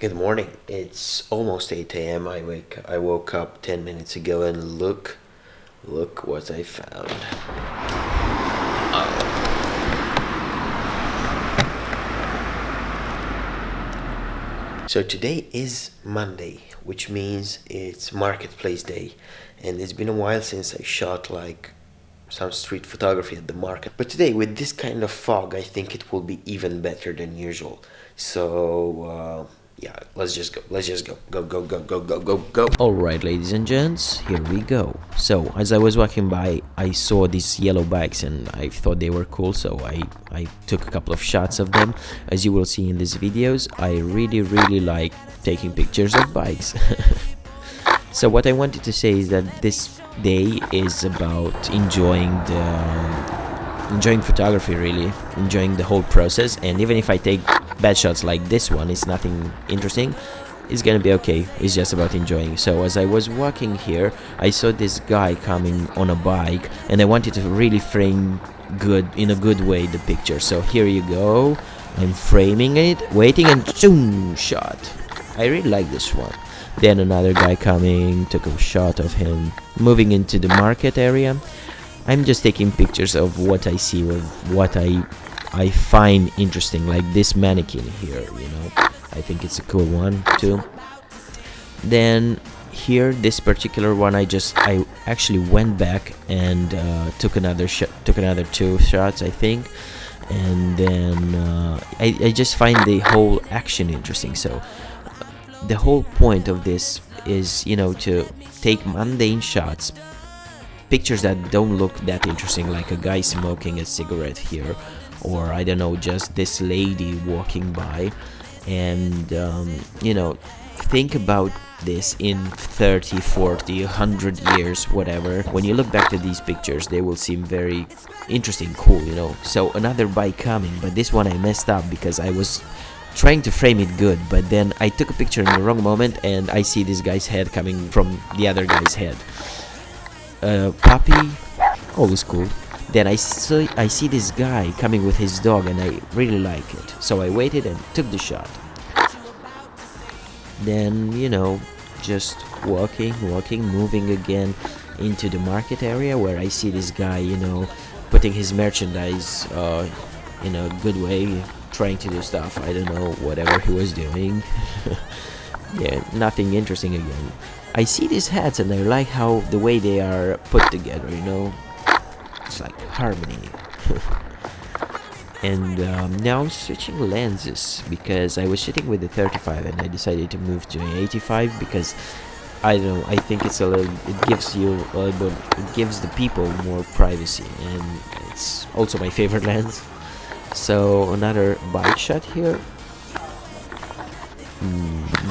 Good morning. It's almost 8 a.m. I woke up 10 minutes ago and look what I found. So today is Monday, which means it's marketplace day, and it's been a while since I shot like some street photography at the market. But today, with this kind of fog, I think it will be even better than usual. So yeah, let's just go. Go. Alright, ladies and gents, here we go. So, as I was walking by, I saw these yellow bikes and I thought they were cool, so I took a couple of shots of them. As you will see in these videos, I really like taking pictures of bikes. So what I wanted to say is that this day is about enjoying photography, really enjoying the whole process. And even if I take bad shots like this one, it's nothing interesting, it's gonna be okay, it's just about enjoying. So as I was walking here, I saw this guy coming on a bike and I wanted to really frame in a good way the picture. So here you go, I'm framing it, waiting, and zoom, shot. I really like this one. Then another guy coming, took a shot of him moving into the market area. I'm just taking pictures of what I see, of what I find interesting, like this mannequin here, you know. I think it's a cool one too. Then here, this particular one, I actually went back and took another 2 shots, I think. And then I just find the whole action interesting. So the whole point of this is, you know, to take mundane shots, pictures that don't look that interesting, like a guy smoking a cigarette here, or I don't know, just this lady walking by. And you know, think about this in 30, 40, 100 years, whatever. When you look back to these pictures, they will seem very interesting, cool, you know. So another bike coming, but this one I messed up because I was trying to frame it good, but then I took a picture in the wrong moment and I see this guy's head coming from the other guy's head. Puppy, always cool. Then I see this guy coming with his dog and I really like it, so I waited and took the shot. Then, you know, just walking, moving again into the market area where I see this guy, you know, putting his merchandise in a good way, trying to do stuff, I don't know, whatever he was doing. Yeah, nothing interesting again. I see these hats and I like how the way they are put together, you know. It's like harmony. And now I'm switching lenses because I was shooting with the 35 and I decided to move to an 85 because I don't know, I think it gives the people more privacy, and it's also my favorite lens. So another bike shot here.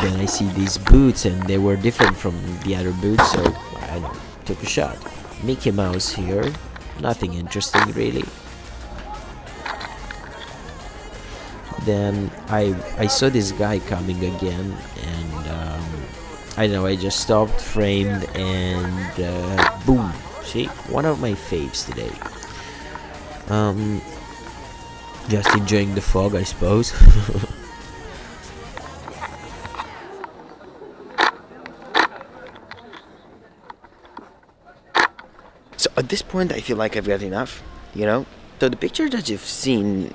Then I see these boots and they were different from the other boots, so I took a shot. Mickey Mouse here, nothing interesting really. Then I saw this guy coming again, and I don't know, I just stopped, framed, and boom. See, one of my faves today. Just enjoying the fog, I suppose. So at this point, I feel like I've got enough, you know. So the pictures that you've seen,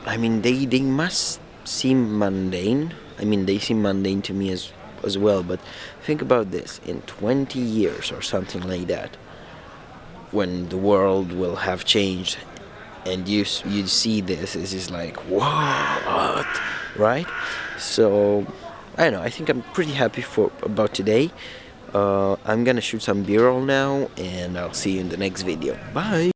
I mean, they must seem mundane. I mean, they seem mundane to me as well. But think about this: in 20 years or something like that, when the world will have changed, and you see this, it's just like, what, right? So I don't know. I think I'm pretty happy about today. I'm gonna shoot some B-roll now, and I'll see you in the next video. Bye.